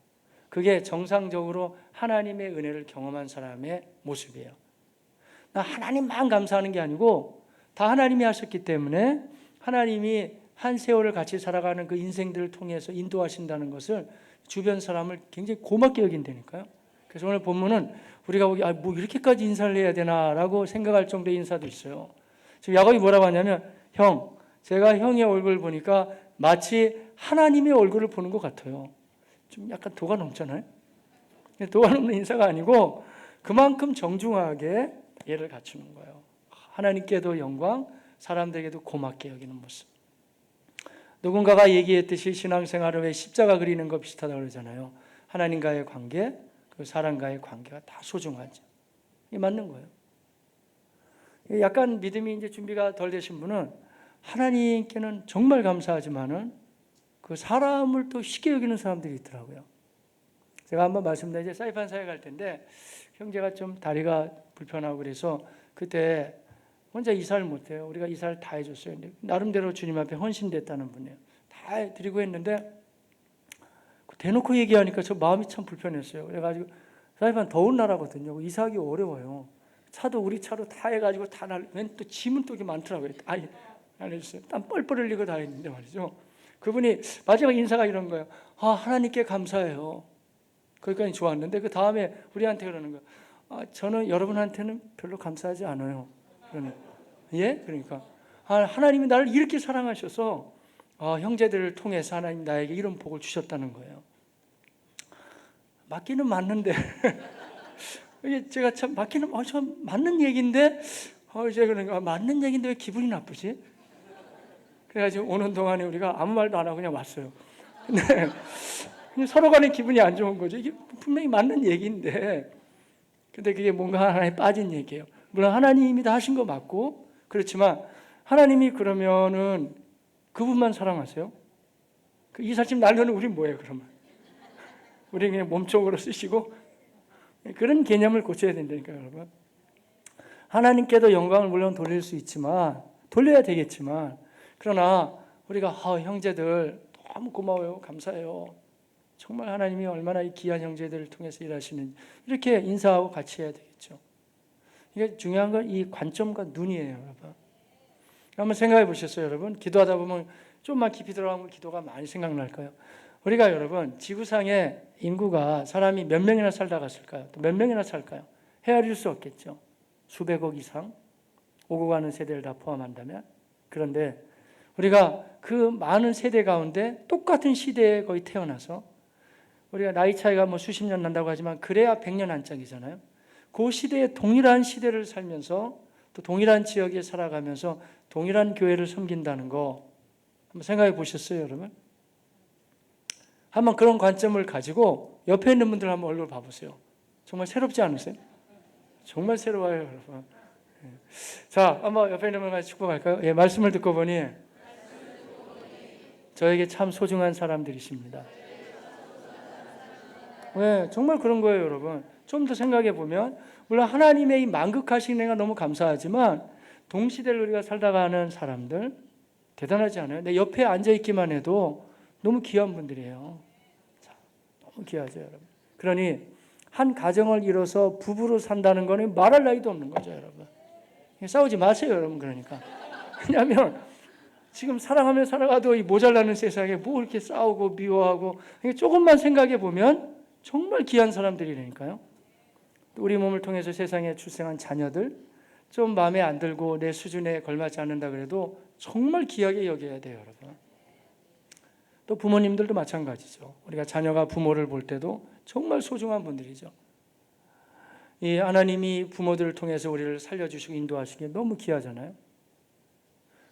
그게 정상적으로 하나님의 은혜를 경험한 사람의 모습이에요. 나 하나님만 감사하는 게 아니고 다 하나님이 하셨기 때문에 하나님이 한 세월을 같이 살아가는 그 인생들을 통해서 인도하신다는 것을 주변 사람을 굉장히 고맙게 여긴다니까요. 그래서 오늘 본문은 우리가 보기 뭐 이렇게까지 인사를 해야 되나라고 생각할 정도의 인사도 있어요. 지금 야곱이 뭐라고 하냐면 제가 형의 얼굴을 보니까 마치 하나님의 얼굴을 보는 것 같아요. 좀 약간 도가 넘잖아요. 도가 넘는 인사가 아니고 그만큼 정중하게 예를 갖추는 거예요. 하나님께도 영광, 사람들에게도 고맙게 여기는 모습. 누군가가 얘기했듯이 신앙생활은 왜 십자가 그리는 거 비슷하다고 그러잖아요. 하나님과의 관계, 그 사람과의 관계가 다 소중하죠. 이게 맞는 거예요. 약간 믿음이 이제 준비가 덜 되신 분은 하나님께는 정말 감사하지만은 그 사람을 또 쉽게 여기는 사람들이 있더라고요. 제가 한번 말씀드린 이제 사이판 사회 갈 텐데 형제가 좀 다리가 불편하고 그래서 그때 혼자 이사를 못해요. 우리가 이사를 다 해줬어요. 근데 나름대로 주님 앞에 헌신됐다는 분이에요. 다 해드리고 했는데 대놓고 얘기하니까 저 마음이 참 불편했어요. 그래가지고 사이판 더운 나라거든요. 이사하기 어려워요. 차도 우리 차로 다 해가지고 또 짐은 또 이게 많더라고요. 알려주세요. 땀 뻘뻘 흘리고 다 했는데 말이죠. 그분이 마지막 인사가 이런 거예요. 하나님께 감사해요. 거기까지 좋았는데 그 다음에 우리한테 그러는 거예요. 저는 여러분한테는 별로 감사하지 않아요. 그러니까 하나님이 나를 이렇게 사랑하셔서 형제들을 통해서 하나님 나에게 이런 복을 주셨다는 거예요. 맞기는 맞는데 이게 제가 참 맞기는 참 맞는 얘기인데 이제 그러니까 맞는 얘기인데 왜 기분이 나쁘지? 그래가지고 오는 동안에 우리가 아무 말도 안 하고 그냥 왔어요. 근데 서로 간에 기분이 안 좋은 거죠. 이게 분명히 맞는 얘기인데 근데 그게 뭔가 하나에 빠진 얘기예요. 물론 하나님이 다 하신 거 맞고 그렇지만 하나님이 그러면은 그분만 사랑하세요? 그 이삿짐 날려는 우리 뭐예요 그러면? 우리 그냥 몸쪽으로 쓰시고 그런 개념을 고쳐야 된다니까요, 여러분. 하나님께도 영광을 물론 돌릴 수 있지만 돌려야 되겠지만 그러나 우리가 형제들 너무 고마워요, 감사해요. 정말 하나님이 얼마나 이 귀한 형제들을 통해서 일하시는지 이렇게 인사하고 같이 해야 되겠죠. 이게 중요한 건 이 관점과 눈이에요, 여러분. 한번 생각해 보셨어요, 여러분? 기도하다 보면 좀만 깊이 들어가면 기도가 많이 생각날까요? 우리가 여러분 지구상에 인구가 사람이 몇 명이나 살다 갔을까요? 또 몇 명이나 살까요? 헤아릴 수 없겠죠. 수백억 이상 오고 가는 세대를 다 포함한다면. 그런데 우리가 그 많은 세대 가운데 똑같은 시대에 거의 태어나서 우리가 나이 차이가 뭐 수십 년 난다고 하지만 그래야 100년 안짝이잖아요. 그 시대에 동일한 시대를 살면서 또 동일한 지역에 살아가면서 동일한 교회를 섬긴다는 거 한번 생각해 보셨어요, 여러분? 한번 그런 관점을 가지고 옆에 있는 분들 한번 얼굴 봐보세요. 정말 새롭지 않으세요? 정말 새로워요, 여러분. 자, 한번 옆에 있는 분과 축복할까요? 예, 말씀을 듣고 보니 저에게 참 소중한 사람들이십니다. 네, 정말 그런 거예요, 여러분. 좀 더 생각해 보면 물론 하나님의 이 만극하신 은혜가 너무 감사하지만 동시대를 우리가 살다가 하는 사람들 대단하지 않아요? 내 옆에 앉아있기만 해도 너무 귀한 분들이에요. 자, 너무 귀하죠, 여러분. 그러니 한 가정을 이뤄서 부부로 산다는 거는 말할 나위도 없는 거죠, 여러분. 싸우지 마세요, 여러분. 그러니까 왜냐하면 지금 사랑하며 살아가도 이 모자라는 세상에 뭐 이렇게 싸우고 미워하고 조금만 생각해 보면 정말 귀한 사람들이라니까요. 우리 몸을 통해서 세상에 출생한 자녀들 좀 마음에 안 들고 내 수준에 걸맞지 않는다 그래도 정말 귀하게 여겨야 돼요, 여러분. 또 부모님들도 마찬가지죠. 우리가 자녀가 부모를 볼 때도 정말 소중한 분들이죠. 이 하나님이 부모들을 통해서 우리를 살려주시고 인도하시기 너무 귀하잖아요.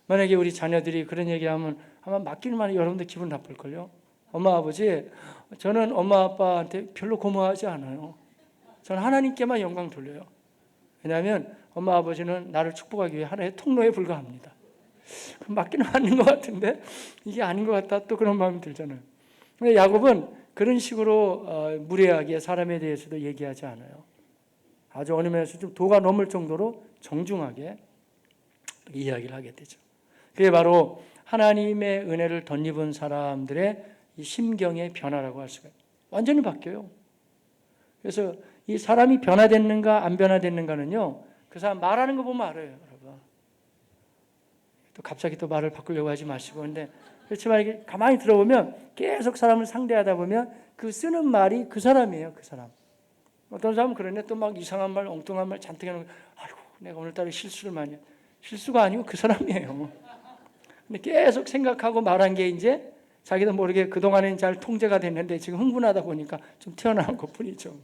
만약에 우리 자녀들이 그런 얘기하면 아마 맡기는 여러분들 기분 나쁠걸요. 엄마 아버지, 저는 엄마 아빠한테 별로 고마워하지 않아요. 저는 하나님께만 영광 돌려요. 왜냐하면 엄마 아버지는 나를 축복하기 위해 하나의 통로에 불과합니다. 맞기는 맞는 것 같은데 이게 아닌 것 같다 또 그런 마음이 들잖아요. 근데 야곱은 그런 식으로 무례하게 사람에 대해서도 얘기하지 않아요. 아주 어느 면에서 좀 도가 넘을 정도로 정중하게 이야기를 하게 되죠. 그게 바로 하나님의 은혜를 덧입은 사람들의 이 심경의 변화라고 할 수가 있어요. 완전히 바뀌어요. 그래서 이 사람이 변화됐는가 안 변화됐는가는요, 그 사람 말하는 거 보면 알아요, 여러분. 또 갑자기 또 말을 바꾸려고 하지 마시고. 근데 그렇지만 이게 가만히 들어보면 계속 사람을 상대하다 보면 그 쓰는 말이 그 사람이에요, 그 사람. 어떤 사람은 그러네, 또 막 이상한 말, 엉뚱한 말 잔뜩 해놓고, 아이고, 내가 오늘따라 실수를 많이 해. 실수가 아니고 그 사람이에요. 근데 계속 생각하고 말한 게 이제 자기도 모르게 그동안에는 잘 통제가 됐는데 지금 흥분하다 보니까 좀 튀어나온 것 뿐이죠.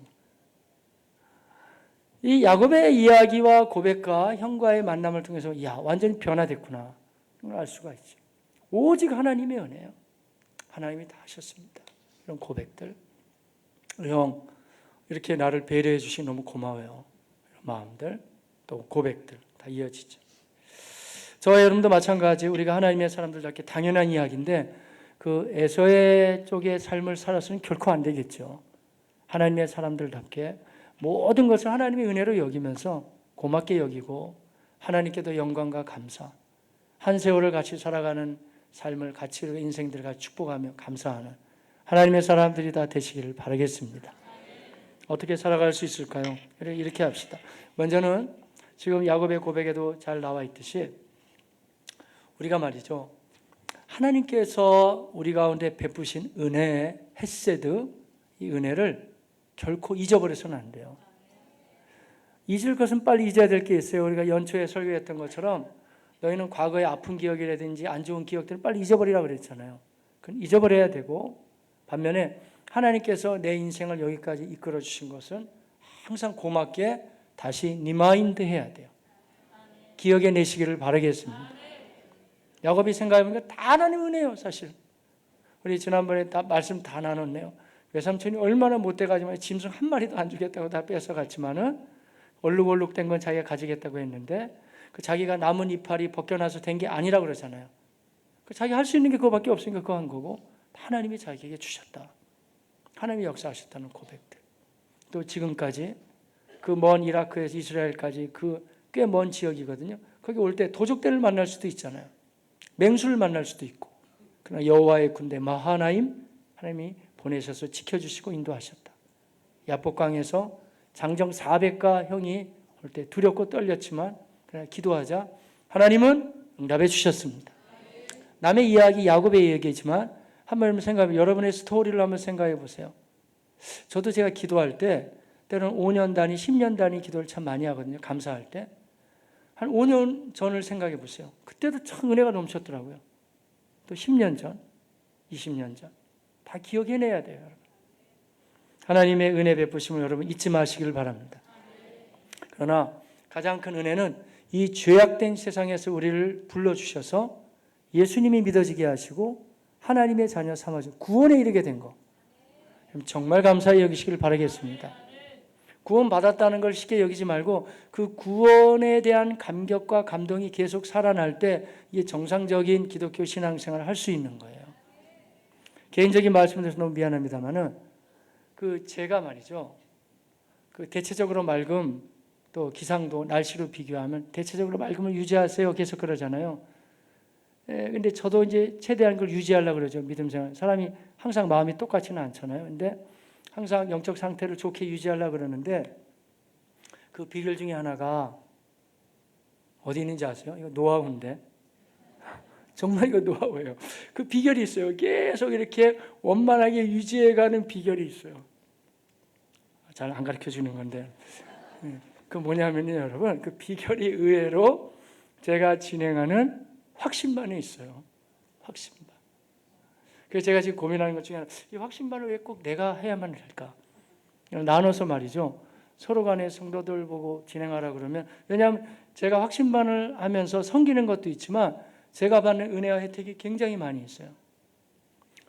이 야곱의 이야기와 고백과 형과의 만남을 통해서 야, 완전히 변화됐구나 알 수가 있죠. 오직 하나님의 은혜예요. 하나님이 다 하셨습니다. 이런 고백들. 형, 이렇게 나를 배려해 주시니 너무 고마워요. 이런 마음들, 또 고백들 다 이어지죠. 저와 여러분도 마찬가지 우리가 하나님의 사람들답게 당연한 이야기인데 그 에서의 쪽의 삶을 살아서는 결코 안 되겠죠. 하나님의 사람들답게 모든 것을 하나님의 은혜로 여기면서 고맙게 여기고 하나님께도 영광과 감사, 한 세월을 같이 살아가는 삶을 같이 인생들을 같이 축복하며 감사하는 하나님의 사람들이 다 되시기를 바라겠습니다. 어떻게 살아갈 수 있을까요? 이렇게 합시다. 먼저는 지금 야곱의 고백에도 잘 나와 있듯이 우리가 말이죠, 하나님께서 우리 가운데 베푸신 은혜, 헤세드, 이 은혜를 결코 잊어버려서는 안 돼요. 잊을 것은 빨리 잊어야 될 게 있어요. 우리가 연초에 설교했던 것처럼 너희는 과거의 아픈 기억이라든지 안 좋은 기억들을 빨리 잊어버리라고 그랬잖아요. 그건 잊어버려야 되고, 반면에 하나님께서 내 인생을 여기까지 이끌어 주신 것은 항상 고맙게 다시 리마인드 해야 돼요. 기억에 내시기를 바라겠습니다. 야곱이 생각해보니까 다 하나님의 은혜예요, 사실. 우리 지난번에 다 말씀 다 나눴네요. 외삼촌이 얼마나 못돼가지고 짐승 한 마리도 안 주겠다고 다 뺏어갔지만은 얼룩얼룩된 건 자기가 가지겠다고 했는데 그 자기가 남은 이파리 벗겨나서 된 게 아니라고 그러잖아요. 그 자기 할 수 있는 게 그거밖에 없으니까 그거 한 거고 하나님이 자기에게 주셨다. 하나님이 역사하셨다는 고백들. 또 지금까지 그 먼 이라크에서 이스라엘까지 그 꽤 먼 지역이거든요. 거기 올 때 도적들을 만날 수도 있잖아요. 맹수를 만날 수도 있고. 그러나 여호와의 군대 마하나임 하나님이 보내셔서 지켜주시고 인도하셨다. 야복강에서 장정 400가 형이 올 때 두렵고 떨렸지만 그러나 기도하자 하나님은 응답해 주셨습니다. 남의 이야기 야곱의 이야기지만 한번 생각해 여러분의 스토리를 한번 생각해 보세요. 저도 제가 기도할 때 때로는 5년 단위, 10년 단위 기도를 참 많이 하거든요. 감사할 때. 한 5년 전을 생각해 보세요. 그때도 참 은혜가 넘쳤더라고요. 또 10년 전, 20년 전. 다 기억해내야 돼요, 여러분. 하나님의 은혜 베푸심을 여러분 잊지 마시길 바랍니다. 그러나 가장 큰 은혜는 이 죄악된 세상에서 우리를 불러주셔서 예수님이 믿어지게 하시고 하나님의 자녀 삼아주고 구원에 이르게 된 거. 정말 감사히 여기시길 바라겠습니다. 구원 받았다는 걸 쉽게 여기지 말고 그 구원에 대한 감격과 감동이 계속 살아날 때 이게 정상적인 기독교 신앙생활을 할 수 있는 거예요. 개인적인 말씀드려서 너무 미안합니다만은 제가 말이죠. 대체적으로 맑음 또 기상도 날씨로 비교하면 대체적으로 맑음을 유지하세요. 계속 그러잖아요. 근데 저도 이제 최대한 그걸 유지하려고 그러죠. 믿음 생활. 사람이 항상 마음이 똑같지는 않잖아요. 근데 항상 영적 상태를 좋게 유지하려고 그러는데 그 비결 중에 하나가 어디 있는지 아세요? 이거 노하우인데. 정말 이거 노하우예요. 그 비결이 있어요. 계속 이렇게 원만하게 유지해가는 비결이 있어요. 잘 안 가르쳐 주는 건데. 그 뭐냐면요, 여러분. 그 비결이 의외로 제가 진행하는 확신반에 있어요. 확신반. 그래서 제가 지금 고민하는 것 중에 하나, 이 확신반을 왜 꼭 내가 해야만 할까? 나눠서 말이죠. 서로 간에 성도들 보고 진행하라 그러면, 왜냐하면 제가 확신반을 하면서 섬기는 것도 있지만 제가 받는 은혜와 혜택이 굉장히 많이 있어요.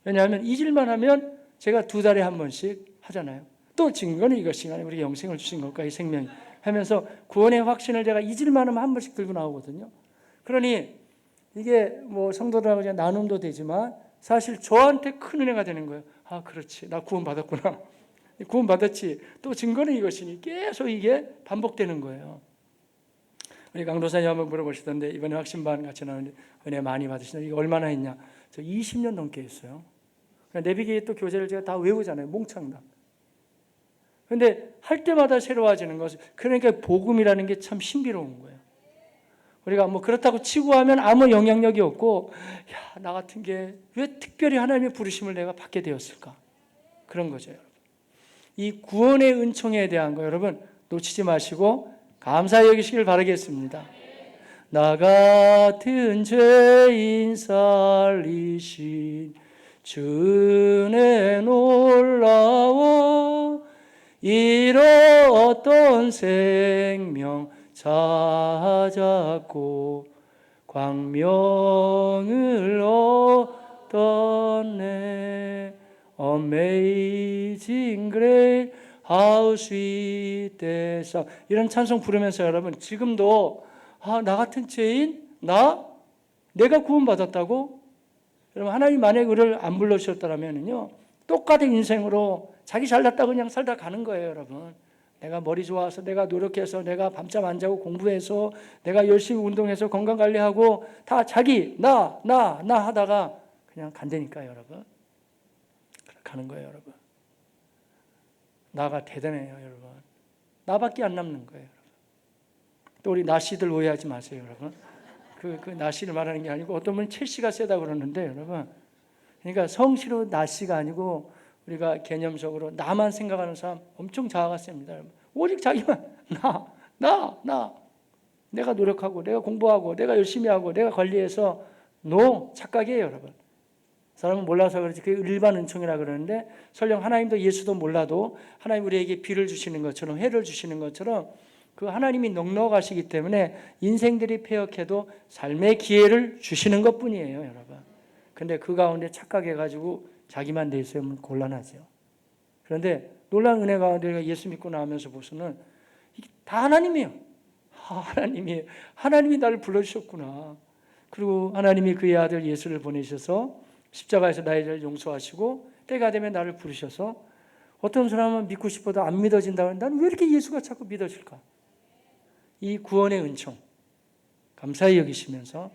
왜냐하면 잊을만 하면 제가 2달에 한 번씩 하잖아요. 또 증거는 이것이 우리에게 영생을 주신 것과 이 생명이 하면서 구원의 확신을 제가 잊을만 하면 한 번씩 들고 나오거든요. 그러니 이게 뭐 성도들하고 나눔도 되지만 사실 저한테 큰 은혜가 되는 거예요. 아, 그렇지. 나 구원받았구나. 구원받았지. 또 증거는 이것이니 계속 이게 반복되는 거예요. 우리 강도사님 한번 물어보시던데 이번에 확신반 같이 나오는데 은혜 많이 받으시는데 이게 얼마나 했냐? 저 20년 넘게 했어요. 내비게이터 교재를 제가 다 외우잖아요. 몽창다. 그런데 할 때마다 새로워지는 것은 그러니까 복음이라는 게 참 신비로운 거예요. 우리가 뭐 그렇다고 치고 하면 아무 영향력이 없고 야, 나 같은 게 왜 특별히 하나님의 부르심을 내가 받게 되었을까? 그런 거죠, 여러분. 이 구원의 은총에 대한 거 여러분 놓치지 마시고 감사히 여기시길 바라겠습니다. 나 같은 죄인 살리신 주 은혜 놀라워 잃었던 생명 찾았고 광명을 얻었네. Amazing Grace, How Sweet the Sound. 이런 찬송 부르면서 여러분 지금도 나 같은 죄인? 내가 구원받았다고? 여러분 하나님 만약에 우리를 안 불러주셨다면요 똑같은 인생으로 자기 잘났다고 그냥 살다 가는 거예요, 여러분. 내가 머리 좋아서, 내가 노력해서, 내가 밤잠 안 자고 공부해서, 내가 열심히 운동해서 건강관리하고 다 자기 나 하다가 그냥 간다니까요, 여러분. 가는 거예요, 여러분. 나가 대단해요, 여러분. 나밖에 안 남는 거예요, 여러분. 또 우리 나씨들 오해하지 마세요, 여러분. 그 나씨를 말하는 게 아니고 어떤 분은 첼시가 세다 그러는데 여러분. 그러니까 성씨로 나씨가 아니고 우리가 개념적으로 나만 생각하는 사람 엄청 자아가 셉니다, 여러분. 오직 자기만 내가 노력하고 내가 공부하고 내가 열심히 하고 내가 관리해서 착각이에요, 여러분. 사람은 몰라서 그렇지 그게 일반 은총이라 그러는데 설령 하나님도 예수도 몰라도 하나님 우리에게 비를 주시는 것처럼 해를 주시는 것처럼 그 하나님이 넉넉하시기 때문에 인생들이 패역해도 삶의 기회를 주시는 것뿐이에요, 여러분. 근데 그 가운데 착각해가지고 자기만 돼 있으면 곤란하죠. 그런데 놀라운 은혜 가운데 우리가 예수 믿고 나오면서 보서는 이게 다 하나님이에요. 하나님이 나를 불러주셨구나. 그리고 하나님이 그의 아들 예수를 보내셔서 십자가에서 나의 죄를 용서하시고 때가 되면 나를 부르셔서 어떤 사람은 믿고 싶어도 안 믿어진다고 하는데 나는 왜 이렇게 예수가 자꾸 믿어질까? 이 구원의 은총 감사히 여기시면서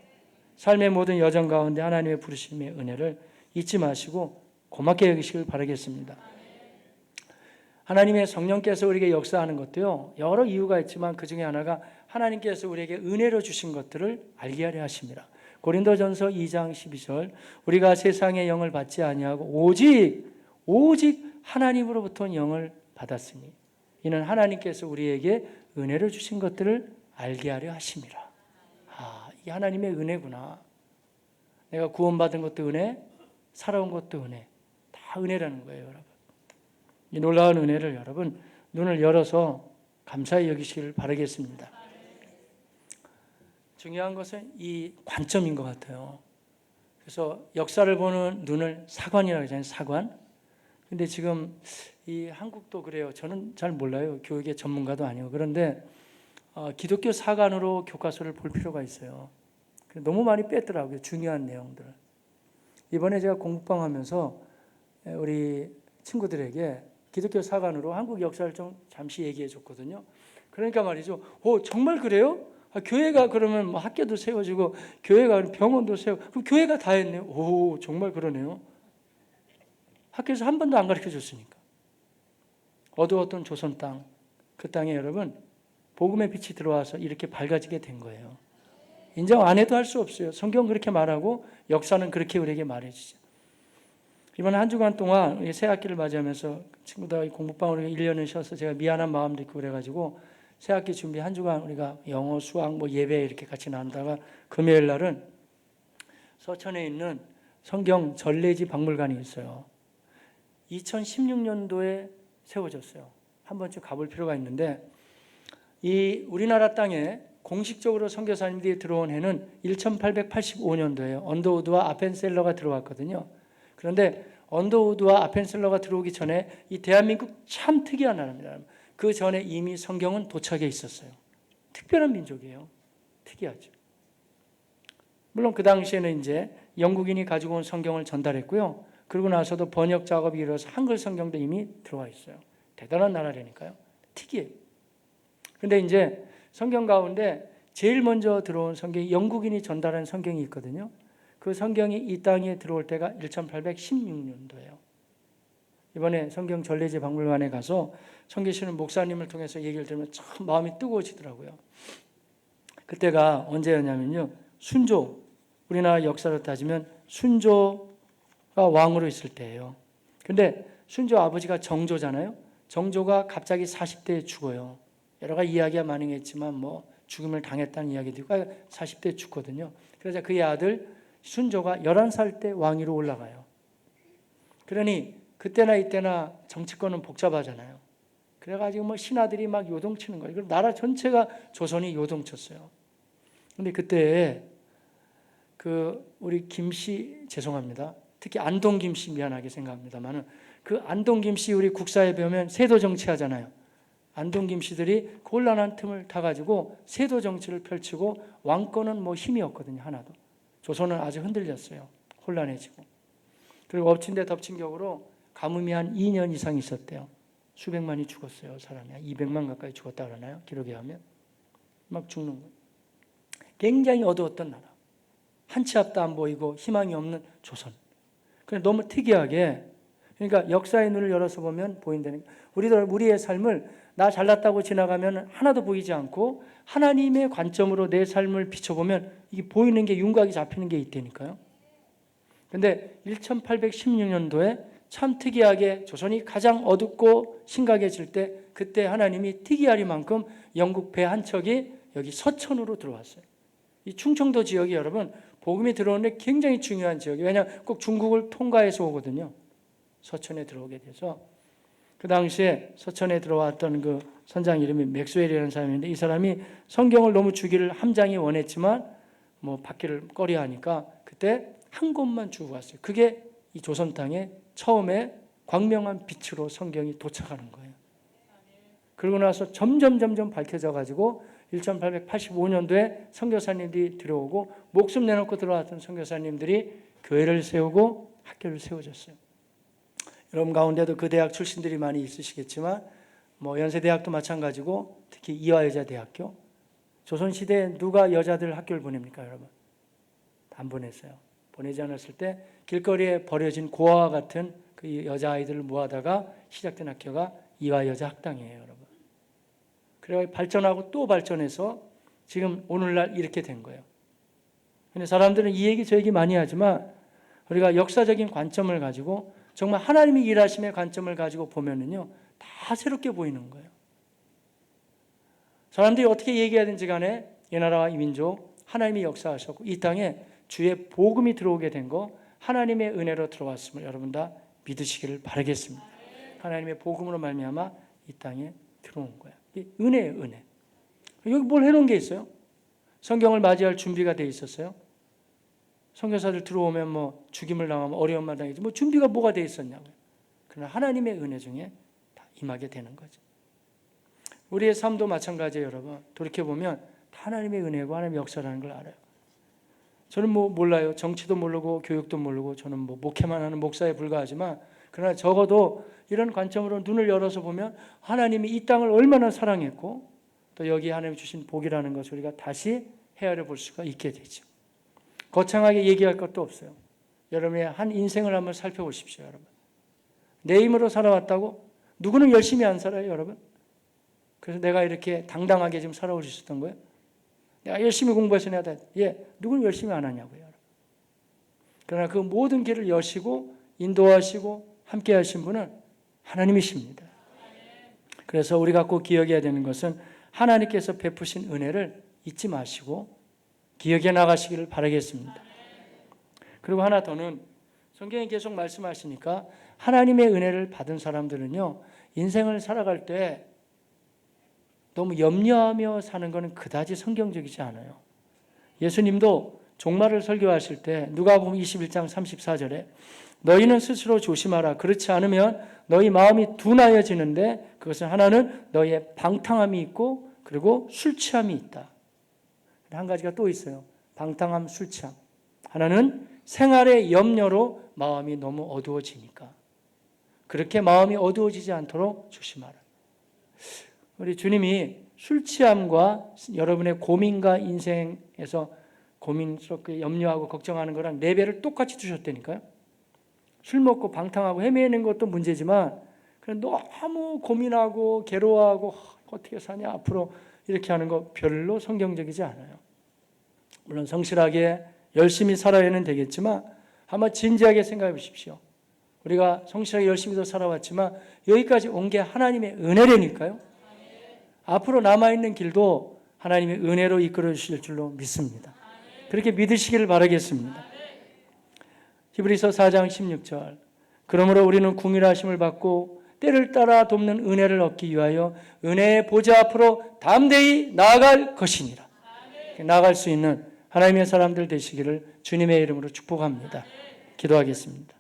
삶의 모든 여정 가운데 하나님의 부르심의 은혜를 잊지 마시고 고맙게 여기시길 바라겠습니다. 하나님의 성령께서 우리에게 역사하는 것도요, 여러 이유가 있지만 그 중에 하나가 하나님께서 우리에게 은혜로 주신 것들을 알게 하려 하십니다. 고린도전서 2장 12절 우리가 세상의 영을 받지 아니하고 오직 하나님으로부터 영을 받았으니 이는 하나님께서 우리에게 은혜로 주신 것들을 알게 하려 하심이라. 이게 하나님의 은혜구나. 내가 구원받은 것도 은혜, 살아온 것도 은혜. 다 은혜라는 거예요, 여러분. 이 놀라운 은혜를 여러분 눈을 열어서 감사히 여기시기를 바라겠습니다. 중요한 것은 이 관점인 것 같아요. 그래서 역사를 보는 눈을 사관이라고 하잖아요. 사관. 근데 지금 이 한국도 그래요. 저는 잘 몰라요. 교육의 전문가도 아니고. 그런데 기독교 사관으로 교과서를 볼 필요가 있어요. 너무 많이 뺐더라고요. 중요한 내용들을. 이번에 제가 공부방 하면서 우리 친구들에게 기독교 사관으로 한국 역사를 좀 잠시 얘기해 줬거든요. 그러니까 말이죠. 정말 그래요? 교회가 그러면 뭐 학교도 세워지고 교회가 병원도 세우고 그럼 교회가 다 했네요. 정말 그러네요. 학교에서 한 번도 안 가르쳐 줬으니까. 어두웠던 조선 땅, 그 땅에 여러분 복음의 빛이 들어와서 이렇게 밝아지게 된 거예요. 인정 안 해도 할 수 없어요. 성경 그렇게 말하고 역사는 그렇게 우리에게 말해주죠. 이번 한 주간 동안 새 학기를 맞이하면서 친구들 공부방으로 1년을 쉬어서 제가 미안한 마음도 있고 그래가지고 새 학기 준비 한 주간 우리가 영어, 수학, 예배 이렇게 같이 나누다가 금요일 날은 서천에 있는 성경 전래지 박물관이 있어요. 2016년도에 세워졌어요. 한 번쯤 가볼 필요가 있는데 이 우리나라 땅에 공식적으로 선교사님들이 들어온 해는 1885년도예요. 언더우드와 아펜셀러가 들어왔거든요. 그런데 언더우드와 아펜셀러가 들어오기 전에 이 대한민국 참 특이한 나라입니다. 그 전에 이미 성경은 도착해 있었어요. 특별한 민족이에요. 특이하죠. 물론 그 당시에는 이제 영국인이 가지고 온 성경을 전달했고요. 그러고 나서도 번역 작업이 이루어서 한글 성경도 이미 들어와 있어요. 대단한 나라라니까요. 특이해요. 근데 이제 성경 가운데 제일 먼저 들어온 성경이 영국인이 전달한 성경이 있거든요. 그 성경이 이 땅에 들어올 때가 1816년도예요. 이번에 성경 전래지 박물관에 가서 섬기시는 목사님을 통해서 얘기를 들으면 참 마음이 뜨거워지더라고요. 그때가 언제였냐면요. 순조, 우리나라 역사로 따지면 순조가 왕으로 있을 때예요. 근데 순조 아버지가 정조잖아요. 정조가 갑자기 40대에 죽어요. 여러 가지 이야기가 많겠지만 죽음을 당했다는 이야기도 있고 40대에 죽거든요. 그래서 그의 아들 순조가 11살 때 왕위로 올라가요. 그러니 그때나 이때나 정치권은 복잡하잖아요. 그래가지고 신하들이 막 요동치는 거예요. 그럼 나라 전체가 조선이 요동쳤어요. 근데 그때 우리 김씨 죄송합니다. 특히 안동 김씨 미안하게 생각합니다만은 그 안동 김씨 우리 국사에 배우면 세도 정치하잖아요. 안동 김씨들이 곤란한 틈을 타가지고 세도 정치를 펼치고 왕권은 힘이 없거든요. 하나도. 조선은 아주 흔들렸어요. 혼란해지고. 그리고 엎친 데 덮친 격으로 가뭄이 한 2년 이상 있었대요. 수백만이 죽었어요. 사람이. 200만 가까이 죽었다 그러나요? 기록에 하면. 막 죽는 거예요. 굉장히 어두웠던 나라. 한치 앞도 안 보이고 희망이 없는 조선. 그래서 너무 특이하게 그러니까 역사의 눈을 열어서 보면 보인다는 거예요. 우리의 삶을 나 잘났다고 지나가면 하나도 보이지 않고 하나님의 관점으로 내 삶을 비춰보면 이게 보이는 게 윤곽이 잡히는 게 있다니까요. 그런데 1816년도에 참 특이하게 조선이 가장 어둡고 심각해질 때 그때 하나님이 특이하리만큼 영국 배 한 척이 여기 서천으로 들어왔어요. 이 충청도 지역이 여러분 복음이 들어오는데 굉장히 중요한 지역이에요. 왜냐하면 꼭 중국을 통과해서 오거든요. 서천에 들어오게 돼서 그 당시에 서천에 들어왔던 그 선장 이름이 맥스웰이라는 사람인데 이 사람이 성경을 너무 주기를 함장이 원했지만 받기를 꺼려하니까 그때 한 곳만 주고 갔어요. 그게 이 조선 땅에 처음에 광명한 빛으로 성경이 도착하는 거예요. 그러고 나서 점점 밝혀져 가지고 1885년도에 선교사님들이 들어오고 목숨 내놓고 들어왔던 선교사님들이 교회를 세우고 학교를 세워줬어요. 여러분 가운데도 그 대학 출신들이 많이 있으시겠지만 연세대학도 마찬가지고 특히 이화여자대학교, 조선시대에 누가 여자들 학교를 보냅니까 여러분? 안 보냈어요. 보내지 않았을 때 길거리에 버려진 고아와 같은 그 여자아이들을 모아다가 시작된 학교가 이화여자학당이에요 여러분. 그래서 발전하고 또 발전해서 지금 오늘날 이렇게 된 거예요. 근데 사람들은 이 얘기 저 얘기 많이 하지만 우리가 역사적인 관점을 가지고 정말 하나님이 일하심의 관점을 가지고 보면은요 다 새롭게 보이는 거예요. 사람들이 어떻게 얘기하든지 간에 이 나라와 이 민족 하나님이 역사하셨고 이 땅에 주의 복음이 들어오게 된 거 하나님의 은혜로 들어왔음을 여러분 다 믿으시기를 바라겠습니다. 하나님의 복음으로 말미암아 이 땅에 들어온 거예요. 은혜예요, 은혜. 여기 뭘 해놓은 게 있어요? 성경을 맞이할 준비가 돼 있었어요? 선교사들 들어오면 죽임을 당하면 어려움만 당하지 준비가 뭐가 돼 있었냐고요. 그러나 하나님의 은혜 중에 다 임하게 되는 거죠. 우리의 삶도 마찬가지예요, 여러분. 돌이켜보면 하나님의 은혜고 하나님의 역사라는 걸 알아요. 저는 몰라요. 정치도 모르고 교육도 모르고 저는 목회만 하는 목사에 불과하지만 그러나 적어도 이런 관점으로 눈을 열어서 보면 하나님이 이 땅을 얼마나 사랑했고 또 여기 하나님 주신 복이라는 것을 우리가 다시 헤아려 볼 수가 있게 되죠. 거창하게 얘기할 것도 없어요. 여러분의 한 인생을 한번 살펴보십시오, 여러분. 내 힘으로 살아왔다고? 누구는 열심히 안 살아요, 여러분? 그래서 내가 이렇게 당당하게 지금 살아올 수 있었던 거예요? 내가 열심히 공부해서 내가 누구는 열심히 안 하냐고요. 그러나 그 모든 길을 여시고 인도하시고 함께 하신 분은 하나님이십니다. 그래서 우리가 꼭 기억해야 되는 것은 하나님께서 베푸신 은혜를 잊지 마시고 기억해 나가시기를 바라겠습니다. 그리고 하나 더는 성경이 계속 말씀하시니까 하나님의 은혜를 받은 사람들은요 인생을 살아갈 때 너무 염려하며 사는 것은 그다지 성경적이지 않아요. 예수님도 종말을 설교하실 때 누가복음 21장 34절에 너희는 스스로 조심하라. 그렇지 않으면 너희 마음이 둔하여지는데 그것은 하나는 너희의 방탕함이 있고 그리고 술 취함이 있다. 한 가지가 또 있어요. 방탕함, 술 취함. 하나는 생활의 염려로 마음이 너무 어두워지니까. 그렇게 마음이 어두워지지 않도록 조심하라. 우리 주님이 술 취함과 여러분의 고민과 인생에서 고민스럽게 염려하고 걱정하는 거랑 4배를 똑같이 주셨다니까요. 술 먹고 방탕하고 헤매는 것도 문제지만 그냥 너무 고민하고 괴로워하고 어떻게 사냐 앞으로 이렇게 하는 거 별로 성경적이지 않아요. 물론 성실하게 열심히 살아야는 되겠지만 한번 진지하게 생각해 보십시오. 우리가 성실하게 열심히 살아왔지만 여기까지 온 게 하나님의 은혜라니까요. 앞으로 남아있는 길도 하나님의 은혜로 이끌어 주실 줄로 믿습니다. 그렇게 믿으시기를 바라겠습니다. 히브리서 4장 16절 그러므로 우리는 궁일하심을 받고 때를 따라 돕는 은혜를 얻기 위하여 은혜의 보좌 앞으로 담대히 나아갈 것이니라. 나아갈 수 있는 하나님의 사람들 되시기를 주님의 이름으로 축복합니다. 기도하겠습니다.